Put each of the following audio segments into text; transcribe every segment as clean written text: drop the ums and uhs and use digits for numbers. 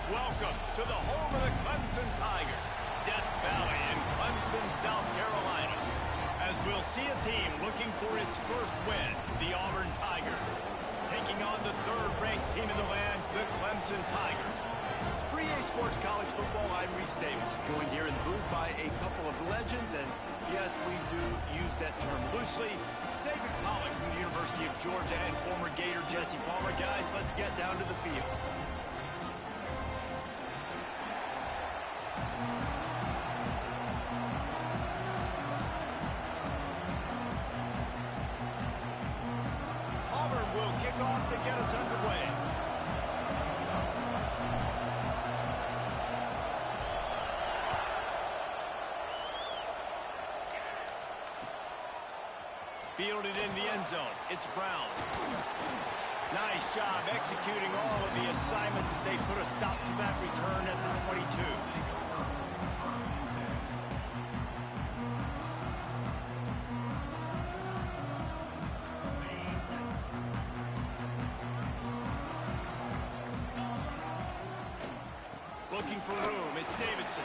Welcome to the home of the Clemson Tigers, Death Valley in Clemson, South Carolina. As we'll see a team looking for its first win, the Auburn Tigers, taking on the third-ranked team in the land, the Clemson Tigers. For EA Sports College Football, I'm Reese Davis, joined here in the booth by a couple of legends, and yes, we do use that term loosely. David Pollock from the University of Georgia and former Gator Jesse Palmer. Guys, let's get down to the field. Auburn will kick off to get us underway. Fielded in the end zone. It's Brown. Nice job executing all of the assignments as they put a stop to that return at the 22. Looking for room. It's Davidson.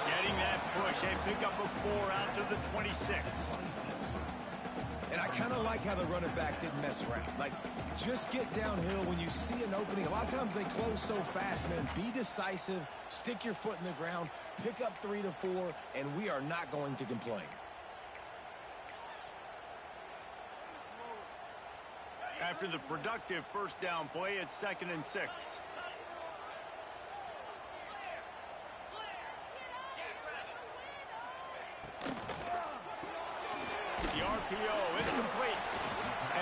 Getting that push and pick up a 4 out to the 26. And I kind of like how the running back didn't mess around. Like, just get downhill when you see an opening. A lot of times they close so fast, man. Be decisive, stick your foot in the ground, pick up 3 to 4, and we are not going to complain. After the productive first down play, it's 2nd and 6. The RPO, it's complete.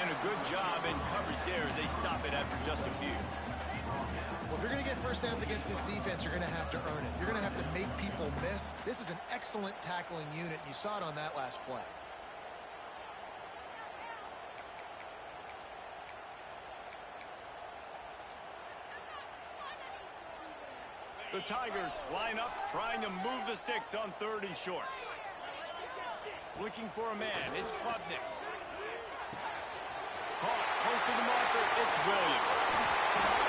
And a good job in coverage there as they stop it after just a few. Well, if you're going to get first downs against this defense, you're going to have to earn it. You're going to have to make people miss. This is an excellent tackling unit. You saw it on that last play. The Tigers line up, trying to move the sticks on 3rd and short. Looking for a man, it's Klubnik. Caught, close to the marker, it's Williams.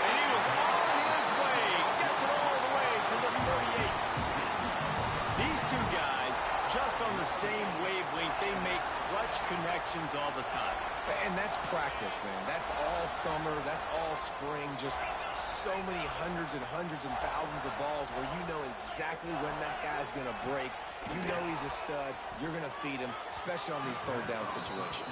And he was on his way, gets it all the way to the 38. These two guys, just on the same wavelength, they make clutch connections all the time. And that's practice, man. That's all summer. That's all spring. Just so many hundreds and thousands of balls where you know exactly when that guy's going to break. You know he's a stud. You're going to feed him, especially on these third down situations.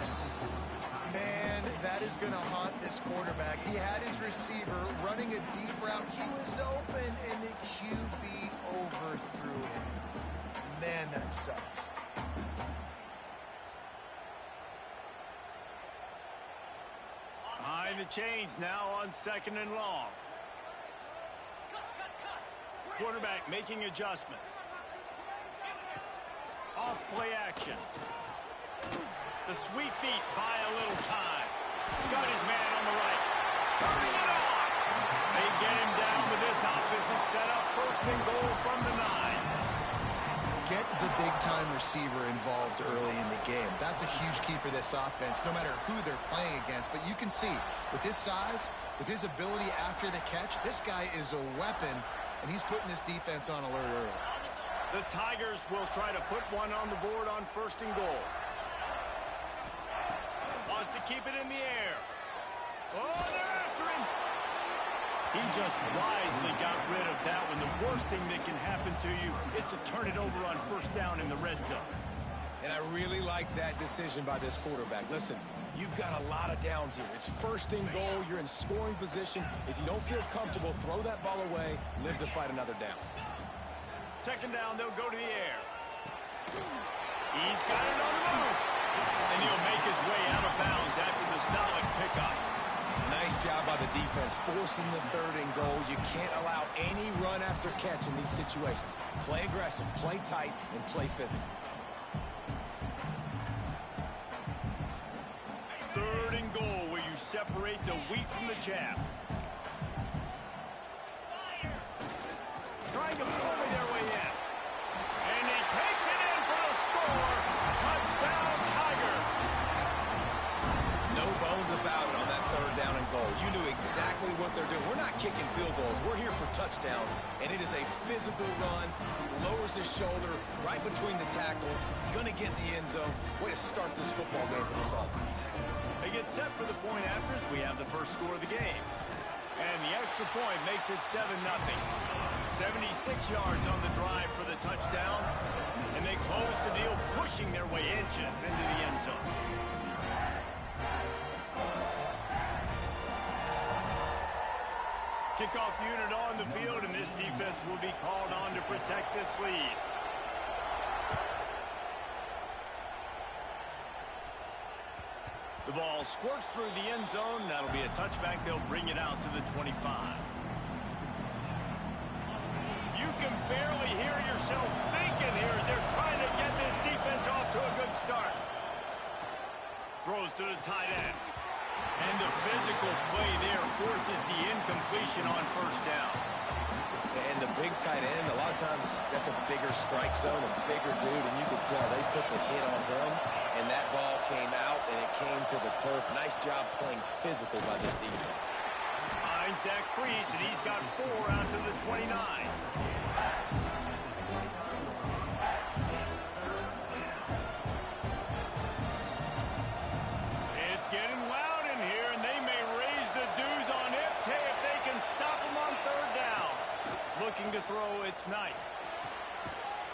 Man, that is going to haunt this quarterback. He had his receiver running a deep route. He was open, and the QB overthrew him. Man, that sucks. Behind the chains now on 2nd and long. Quarterback making adjustments. Off play action. The sweet feet buy a little time. Got his man on the right. Turning it on. They get him down with this offensive setup. 1st and goal from the 9. Get the big-time receiver involved early in the game. That's a huge key for this offense, no matter who they're playing against. But you can see, with his size, with his ability after the catch, this guy is a weapon, and he's putting this defense on alert early. The Tigers will try to put one on the board on 1st and goal. Wants to keep it in the air. Oh, they're after him. He just wisely got rid of that one. The worst thing that can happen to you is to turn it over on 1st down in the red zone. And I really like that decision by this quarterback. Listen, you've got a lot of downs here. It's 1st and goal. You're in scoring position. If you don't feel comfortable, throw that ball away. Live to fight another down. 2nd down, they'll go to the air. He's got it on the move. And he'll make his way out of bounds after the solid pickup. Nice job by the defense, forcing the 3rd and goal. You can't allow any run after catch in these situations. Play aggressive, play tight, and play physical. 3rd and goal, where you separate the wheat from the chaff. Trying to bully their way in. And he takes it in for the score. Touchdown, Tiger. No bones about it on that 3rd down and goal. You knew exactly what they're doing. statement, we're not kicking field goals. We're here for touchdowns, and it is a physical run. He lowers his shoulder right between the tackles, going to get in the end zone. Way to start this football game for this offense. They get set for the point afters. We have the first score of the game. And the extra point makes it 7-0. 76 yards on the drive for the touchdown. And they close the deal, pushing their way inches into the end zone. Kickoff unit on the field, and this defense will be called on to protect this lead. The ball squirts through the end zone. That'll be a touchback. They'll bring it out to the 25. You can barely hear yourself thinking here as they're trying to get this defense off to a good start. Throws to the tight end. And the physical play there forces the incompletion on first down. And the big tight end, a lot of times that's a bigger strike zone, a bigger dude, and you could tell they put the hit on him, and that ball came out, and it came to the turf. Nice job playing physical by this defense. Finds that crease, and he's got 4 out to the 29. It's getting loud in here, and they may raise the dues on Ipke if they can stop him on third down. Looking to throw, it's Knight.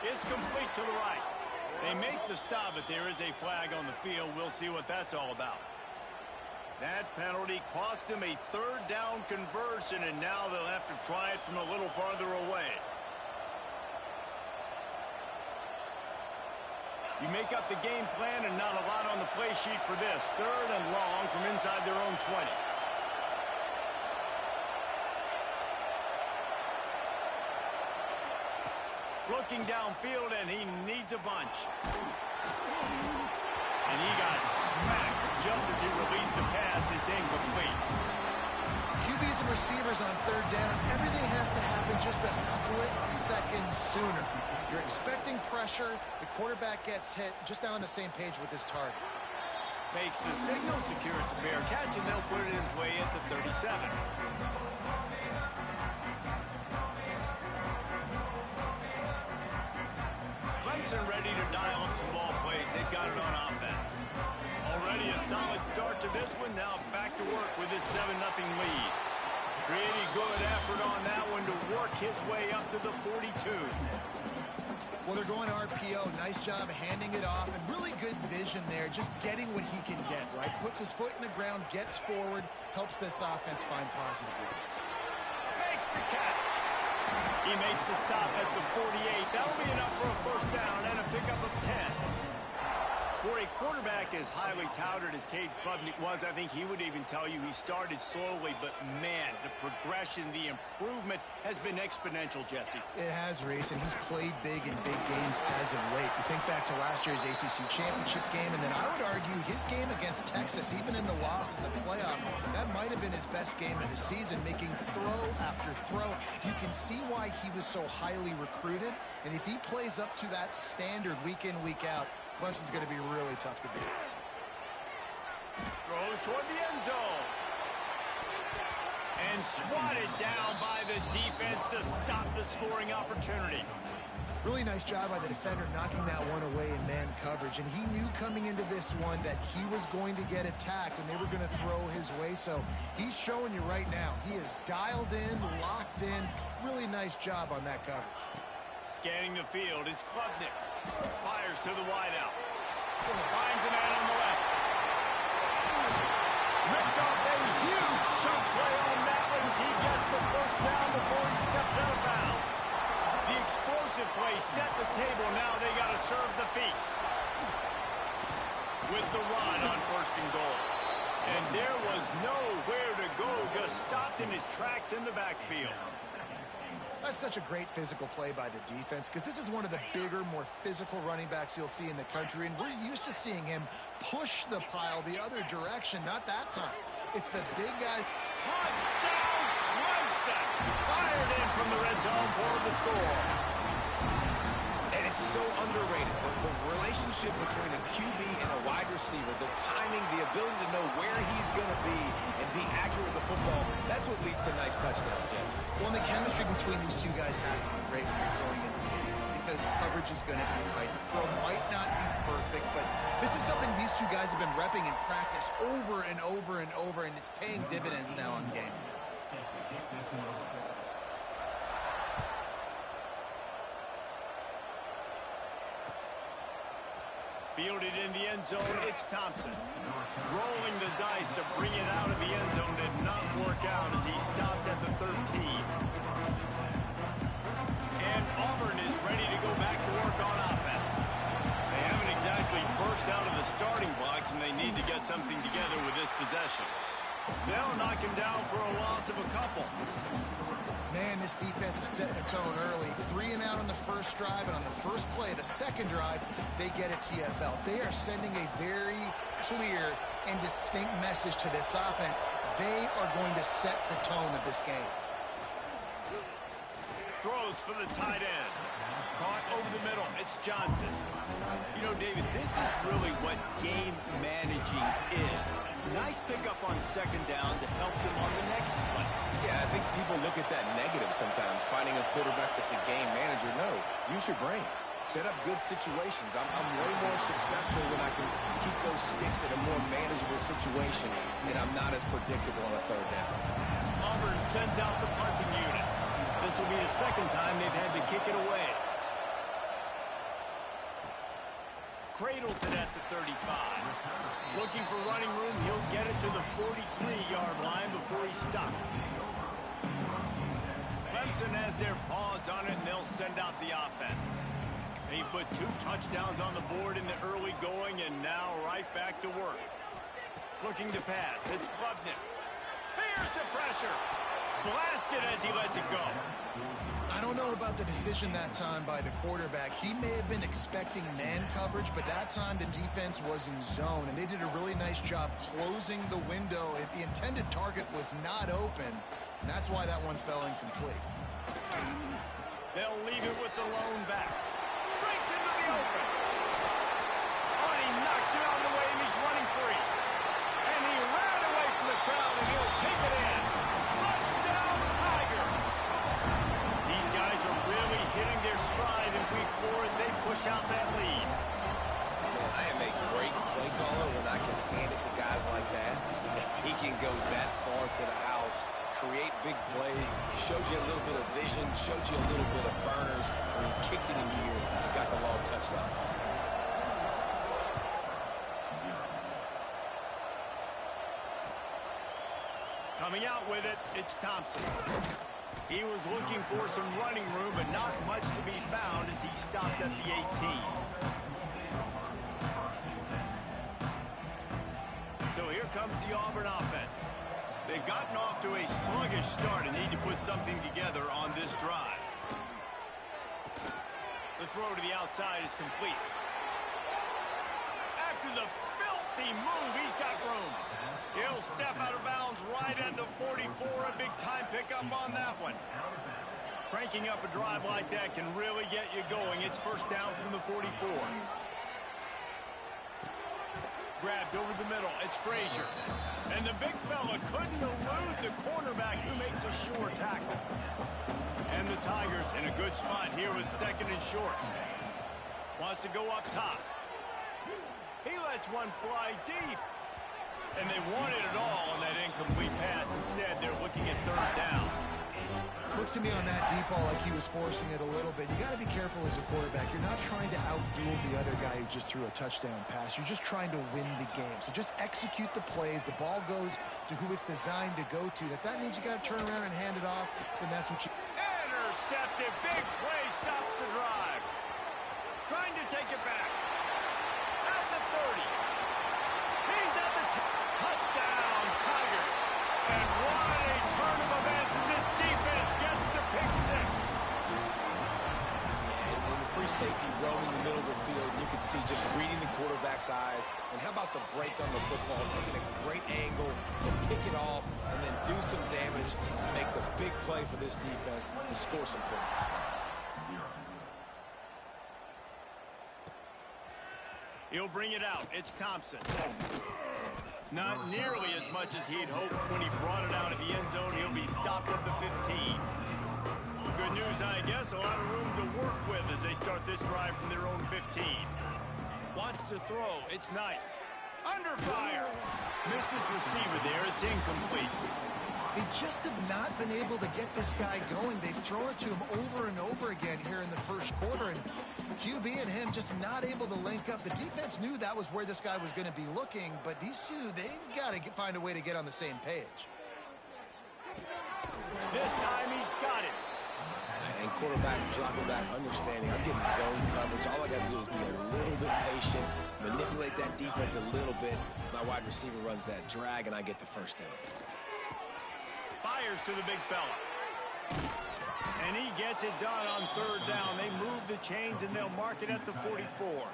It's complete to the right. They make the stop, but there is a flag on the field. We'll see what that's all about. That penalty cost them a third down conversion, and now they'll have to try it from a little farther away. You make up the game plan and not a lot on the play sheet for this. Third and long from inside their own 20. Looking downfield, and he needs a bunch. And he got smacked just as he released the pass. It's incomplete. QBs and receivers on third down, everything has to happen just a split second sooner. You're expecting pressure. The quarterback gets hit, just not on the same page with his target. Makes the signal, secures the fair catch, and they'll put it its way into 37. Clemson ready to dial up some ball plays. They've got it on offense. Already a solid start to this one. Now back to work with this 7-0 lead. Pretty good effort on that one to work his way up to the 42. Well, they're going RPO. Nice job handing it off, and really good vision there, just getting what he can get, right? Puts his foot in the ground, gets forward, helps this offense find positive leads. Makes the catch. He makes the stop at the 48. That'll be enough for a first down and a pickup of 10. For a quarterback as highly touted as Cade Klubnik was, I think he would even tell you he started slowly, but man, the progression, the improvement has been exponential, Jesse. It has, Reese, and he's played big in big games as of late. You think back to last year's ACC championship game, and then I would argue his game against Texas, even in the loss in the playoff, that might have been his best game of the season, making throw after throw. You can see why he was so highly recruited, and if he plays up to that standard week in, week out, Clemson's going to be really tough to beat. Throws toward the end zone. And swatted down by the defense to stop the scoring opportunity. Really nice job by the defender knocking that one away in man coverage. And he knew coming into this one that he was going to get attacked and they were going to throw his way. So he's showing you right now. He is dialed in, locked in. Really nice job on that coverage. Scanning the field, it's Klubnik. Fires to the wideout. Finds a man on the left. Ripped off a huge chunk play on that one as he gets the first down before he steps out of bounds. The explosive play set the table. Now they got to serve the feast. With the run on first and goal. And there was nowhere to go. Just stopped in his tracks in the backfield. That's such a great physical play by the defense because this is one of the bigger, more physical running backs you'll see in the country, and we're used to seeing him push the pile the other direction. Not that time. It's the big guys. Touchdown, Clemson! Fired in from the red zone for the score. And it's so underrated. The relationship between a QB and a wide receiver, the timing, the ability to know where he's going to be and be accurate with the football, that's what leads to nice touchdowns, Jesse. Well, the chemistry between these two guys has to be great when you're going into the game because coverage is going to be tight. The throw might not be perfect, but this is something these two guys have been repping in practice over and over and over, and it's paying dividends now in game. Fielded in the end zone, it's Thompson. Rolling the dice to bring it out of the end zone did not work out as he stopped at the 13. And Auburn is ready to go back to work on offense. They haven't exactly burst out of the starting blocks, and they need to get something together with this possession. They'll knock him down for a loss of a couple. Man, this defense is setting a tone early. 3 and out on the first drive, and on the first play of the second drive, they get a TFL. They are sending a very clear and distinct message to this offense. They are going to set the tone of this game. Throws for the tight end. Caught over the middle. It's Johnson. You know, David, this is really what game managing is. Nice pickup on second down to help them on the next play. Yeah, I think people look at that negative sometimes, finding a quarterback that's a game manager. No, use your brain. Set up good situations. I'm way more successful when I can keep those sticks in a more manageable situation, and I'm not as predictable on a third down. Auburn sends out the punting unit. This will be the second time they've had to kick it away. Cradles it at the 35. Looking for running room, he'll get it to the 43-yard line before he's stopped. Clemson has their paws on it, and they'll send out the offense. He put 2 touchdowns on the board in the early going, and now right back to work. Looking to pass. It's Klubnik. Here's the pressure. Blasted as he lets it go. I don't know about the decision that time by the quarterback. He may have been expecting man coverage, but that time the defense was in zone, and they did a really nice job closing the window. If the intended target was not open, and that's why that one fell incomplete. They'll leave it with the lone back. Breaks into the open. Oh, he knocks it out of the way, and he's running free. And he ran away from the crowd, and he'll take it in. Touchdown, Tigers! These guys are really hitting their stride in week 4 as they push out that lead. Man, I am a great play caller when I can hand it to guys like that. He can go that far to the house, create big plays, showed you a little bit of vision, showed you a little bit of burners. When he kicked it in gear, he got the long touchdown. Coming out with it, it's Thompson. He was looking for some running room, but not much to be found as he stopped at the 18. So here comes the Auburn offense. They've gotten off to a sluggish start and need to put something together on this drive. The throw to the outside is complete. After the filthy move, he's got room. He'll step out of bounds right at the 44. A big-time pickup on that one. Cranking up a drive like that can really get you going. It's first down from the 44. Grabbed over the middle. It's Frazier. And the big fella couldn't elude the cornerback who makes a sure tackle. And the Tigers in a good spot here with second and short. Wants to go up top. He lets one fly deep. And they wanted it all on that incomplete pass. Instead, they're looking at third down. Looks to me on that deep ball like he was forcing it a little bit. You got to be careful as a quarterback. You're not trying to outduel the other guy who just threw a touchdown pass. You're just trying to win the game. So just execute the plays. The ball goes to who it's designed to go to. If that means you got to turn around and hand it off, then that's what you... Intercepted. Big play stops the drive. Trying to take it back. At the 30. He's at the touchdown, Tigers. And what a turn of events as this defense gets the pick 6. Yeah, and the free safety roaming the middle of the field, you can see just reading the quarterback's eyes. And how about the break on the football, taking a great angle to pick it off and then do some damage and make the big play for this defense to score some points. He'll bring it out. It's Thompson. Not nearly as much as he'd hoped when he brought it out of the end zone. He'll be stopped at the 15. Good news, I guess. A lot of room to work with as they start this drive from their own 15. Wants to throw. It's Knight. Under fire. Misses receiver there. It's incomplete. They just have not been able to get this guy going. They've thrown it to him over and over again here in the first quarter, and QB and him just not able to link up. The defense knew that was where this guy was going to be looking, but these two, they've got to find a way to get on the same page. This time he's got it. And quarterback dropping back, understanding I'm getting zone coverage. All I got to do is be a little bit patient, manipulate that defense a little bit. My wide receiver runs that drag, and I get the first down. Fires to the big fella. And he gets it done on third down. They move the chains, and they'll mark it at the 44.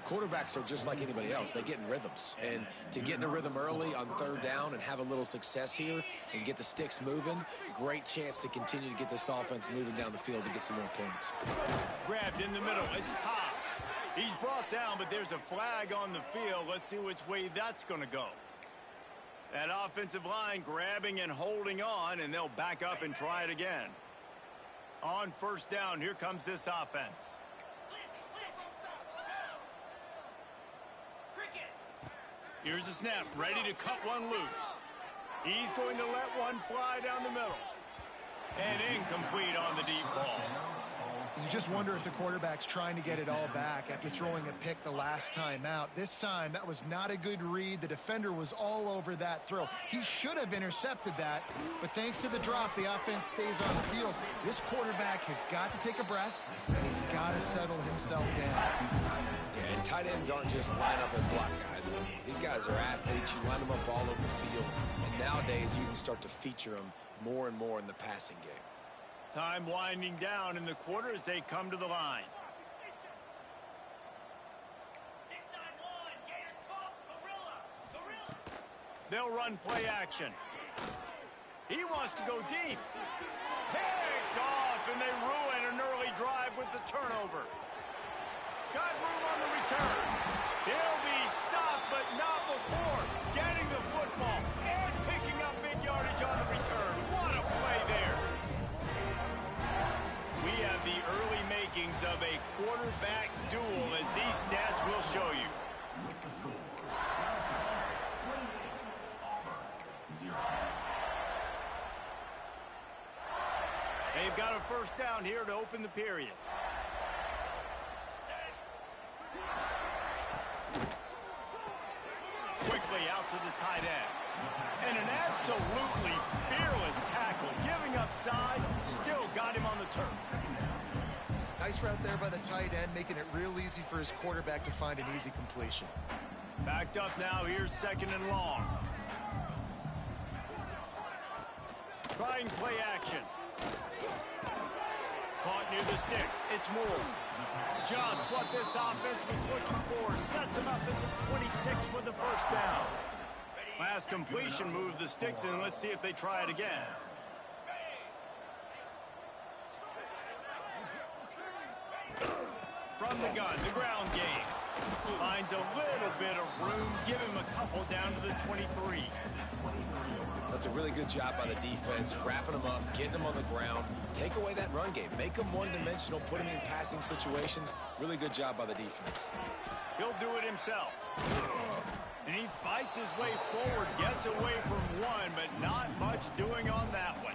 Quarterbacks are just like anybody else. They get in rhythms. And to get in a rhythm early on third down and have a little success here and get the sticks moving, great chance to continue to get this offense moving down the field to get some more points. Grabbed in the middle. It's Cobb. He's brought down, but there's a flag on the field. Let's see which way that's going to go. That offensive line grabbing and holding on, and they'll back up and try it again. On first down, here comes this offense. Here's the snap, ready to cut one loose. He's going to let one fly down the middle. And incomplete on the deep ball. You just wonder if the quarterback's trying to get it all back after throwing a pick the last time out. This time, that was not a good read. The defender was all over that throw. He should have intercepted that, but thanks to the drop, the offense stays on the field. This quarterback has got to take a breath, and he's got to settle himself down. Yeah, and tight ends aren't just line up and block guys. These guys are athletes. You line them up all over the field, and nowadays you can start to feature them more and more in the passing game. Time winding down in the quarter as they come to the line. They'll run play action. He wants to go deep. Picked off, and they ruin an early drive with the turnover. Got room on the return. He'll be stopped, but not before getting the football and picking up big yardage on the return. What a play there. We have the early makings of a quarterback duel, as these stats will show you. They've got a first down here to open the period. Quickly out to the tight end. And an absolutely fearless tackle, giving up size, still got him on the turf. Nice route there by the tight end, making it real easy for his quarterback to find an easy completion. Backed up now, here's second and long. Trying play action. Caught near the sticks. It's Moore. Just what this offense was looking for. Sets him up at the 26 with the first down. Last completion moved the sticks in. Let's see if they try it again. From the gun, the ground game. Finds a little bit of room. Give him a couple down to the 23. That's a really good job by the defense, wrapping them up, getting them on the ground. Take away that run game. Make them one-dimensional, put them in passing situations. Really good job by the defense. He'll do it himself. And he fights his way forward, gets away from one, but not much doing on that one.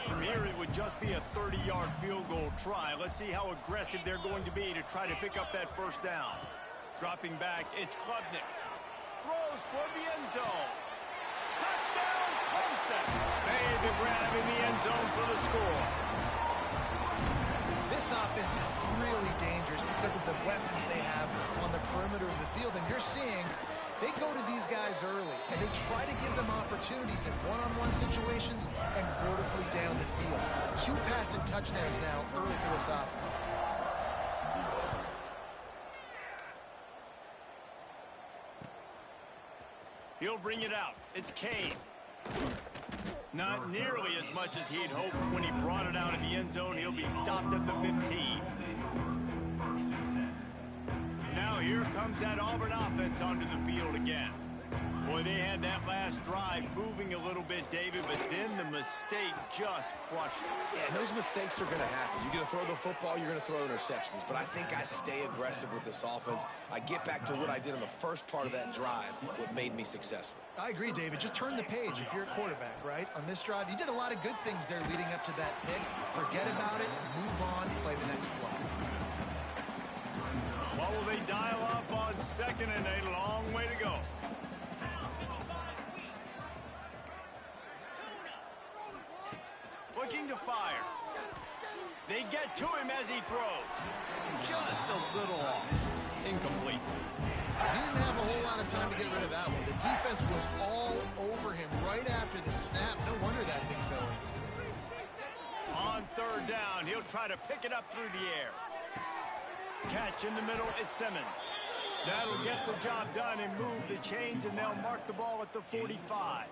From here, it would just be a 30-yard field goal try. Let's see how aggressive they're going to be to try to pick up that first down. Dropping back, it's Klubnik. Throws toward the end zone. Touchdown, Clemson. Made the grab in the end zone for the score. This offense is really dangerous because of the weapons they have on the perimeter of the field. And you're seeing they go to these guys early, and they try to give them opportunities in one-on-one situations and vertically down the field. 2 passing touchdowns now early for this offense. He'll bring it out. It's Kane. Not nearly as much as he'd hoped when he brought it out in the end zone. He'll be stopped at the 15. Now here comes that Auburn offense onto the field again. Boy, they had that last drive moving a little bit, David, but then the mistake just crushed them. Yeah, and those mistakes are going to happen. You're going to throw the football, you're going to throw interceptions. But I think I stay aggressive with this offense. I get back to what I did on the first part of that drive, what made me successful. I agree, David. Just turn the page if you're a quarterback, right? On this drive, you did a lot of good things there leading up to that pick. Forget about it, move on, play the next play. What will they dial up on second and a long way to go? Looking to fire. They get to him as he throws. Just a little off. Incomplete. He didn't have a whole lot of time to get rid of that one. The defense was all over him right after the snap. No wonder that thing fell in. On third down, he'll try to pick it up through the air. Catch in the middle, it's Simmons. That'll get the job done and move the chains, and they'll mark the ball at the 45.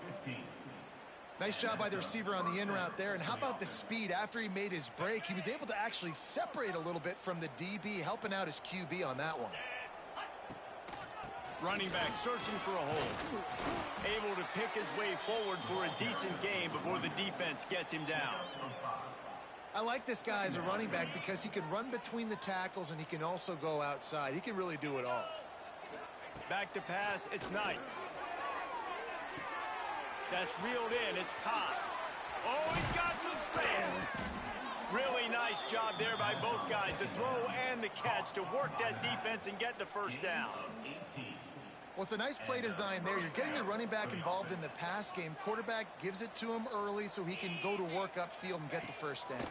Nice job by the receiver on the in route there. And how about the speed after he made his break? He was able to actually separate a little bit from the DB, helping out his QB on that one. Running back searching for a hole. Able to pick his way forward for a decent game before the defense gets him down. I like this guy as a running back because he can run between the tackles and he can also go outside. He can really do it all. Back to pass, it's Knight. That's reeled in, it's caught. Oh, he's got some space. Really nice job there by both guys, the throw and the catch to work that defense and get the first down. Well, it's a nice play design there. You're getting the running back involved in the pass game. Quarterback gives it to him early so he can go to work upfield and get the first down.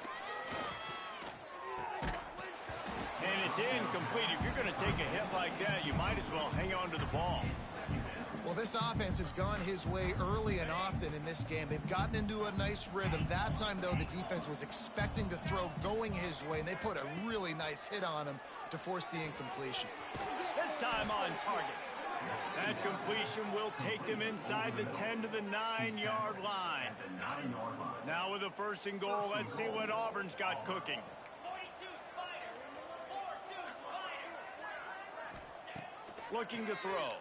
And it's incomplete. If you're going to take a hit like that, you might as well hang on to the ball. Well, this offense has gone his way early and often in this game. They've gotten into a nice rhythm. That time, though, the defense was expecting the throw going his way, and they put a really nice hit on him to force the incompletion. This time on target. That completion will take them inside the 10 to the 9-yard line. Now with a first and goal, let's see what Auburn's got cooking. Looking to throw.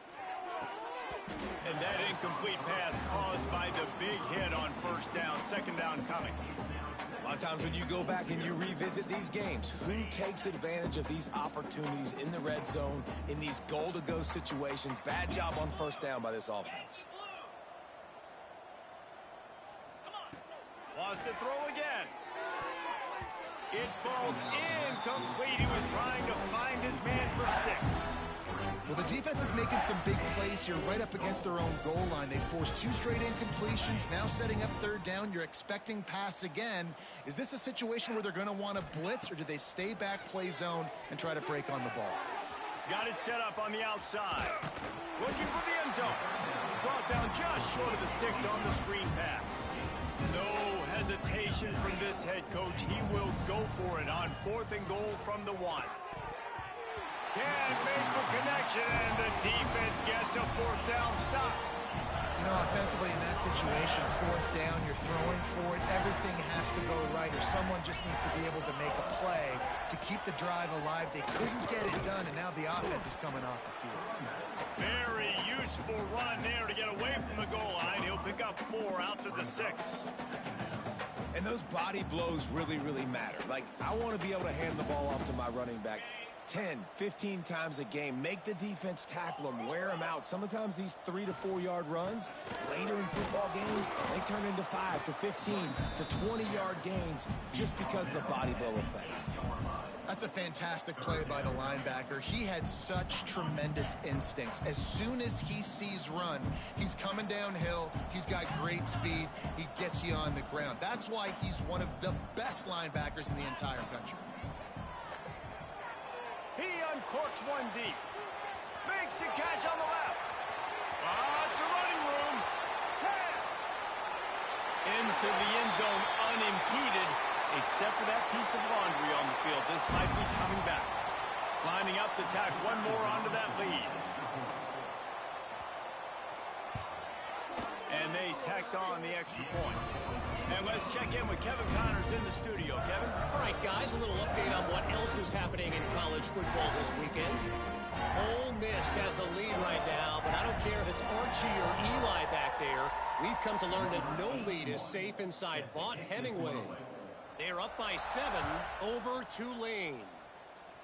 And that incomplete pass caused by the big hit on first down. Second down coming. A lot of times when you go back and you revisit these games, who takes advantage of these opportunities in the red zone, in these goal-to-go situations? Bad job on first down by this offense. Wants to throw again. It falls incomplete. He was trying to find his man for 6. Well, the defense is making some big plays here right up against their own goal line. They forced 2 straight incompletions, now setting up third down. You're expecting pass again. Is this a situation where they're going to want to blitz, or do they stay back, play zone, and try to break on the ball? Got it set up on the outside. Looking for the end zone. Brought down just short of the sticks on the screen pass. No hesitation from this head coach. He will go for it on 4th and goal from the 1. Can't make the connection, and the defense gets a 4th down stop. You know, offensively in that situation, 4th down, you're throwing for it. Everything has to go right, or someone just needs to be able to make a play to keep the drive alive. They couldn't get it done, and now the offense is coming off the field. Very useful run there to get away from the goal line. He'll pick up 4 out to the 6. And those body blows really, really matter. Like, I want to be able to hand the ball off to my running back 10, 15 times a game. Make the defense tackle them, wear them out. Sometimes these 3 to 4 yard runs, later in football games, they turn into 5 to 15 to 20-yard gains just because of the body blow effect. That's a fantastic play by the linebacker. He has such tremendous instincts. As soon as he sees run, he's coming downhill. He's got great speed. He gets you on the ground. That's why he's one of the best linebackers in the entire country. He uncorks one deep. Makes the catch on the left. Lots of running room. 10. Into the end zone unimpeded, except for that piece of laundry on the field. This might be coming back. Lining up to tack one more onto that lead. And they tacked on the extra point. And let's check in with Kevin Connors in the studio. Kevin? All right, guys, a little update on what else is happening in college football this weekend. Ole Miss has the lead right now, but I don't care if it's Archie or Eli back there. We've come to learn that no lead is safe inside Vaught Hemingway. They're up by 7 over Tulane.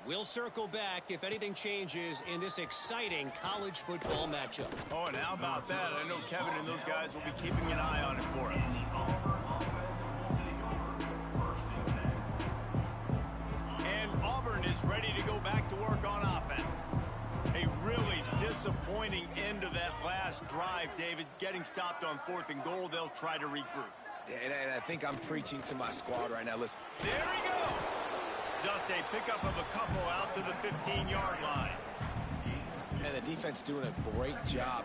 We'll circle back if anything changes in this exciting college football matchup. Oh, and how about that? I know Kevin and those guys will be keeping an eye on it for us. And Auburn is ready to go back to work on offense. A really disappointing end of that last drive, David. Getting stopped on 4th and goal, they'll try to regroup. And I think I'm preaching to my squad right now. Listen. There he goes. Just a pickup of a couple out to the 15-yard line. And the defense doing a great job